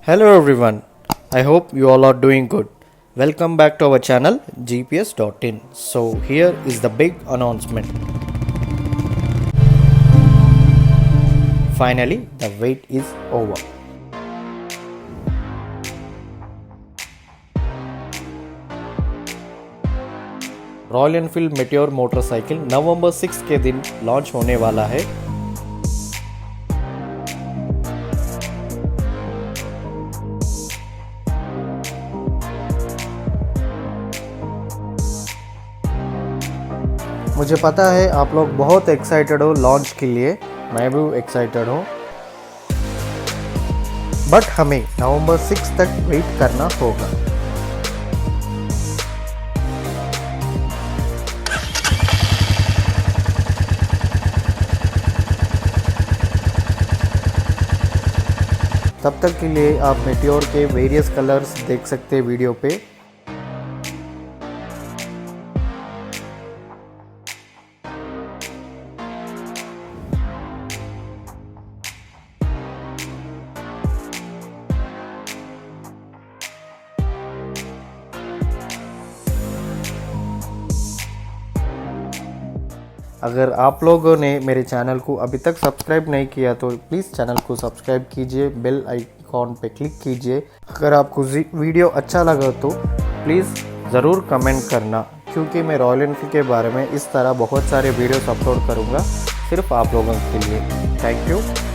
Hello everyone, I hope you all are doing good. Welcome back to our channel gps.in. So here is the big announcement. Finally, the wait is over. Royal Enfield Meteor motorcycle नवंबर 6 के दिन launch होने वाला है। मुझे पता है आप लोग बहुत एक्साइटेड हो लॉन्च के लिए, मैं भी एक्साइटेड हूँ, बट हमें नवंबर 6 तक वेट करना होगा। तब तक के लिए आप मेटियोर के वेरियस कलर्स देख सकते हैं वीडियो पे। अगर आप लोगों ने मेरे चैनल को अभी तक सब्सक्राइब नहीं किया तो प्लीज़ चैनल को सब्सक्राइब कीजिए, बेल आइकॉन पे क्लिक कीजिए। अगर आपको वीडियो अच्छा लगा तो प्लीज़ ज़रूर कमेंट करना, क्योंकि मैं रॉयल एनफील्ड के बारे में इस तरह बहुत सारे वीडियोस अपलोड करूँगा सिर्फ आप लोगों के लिए। Thank you.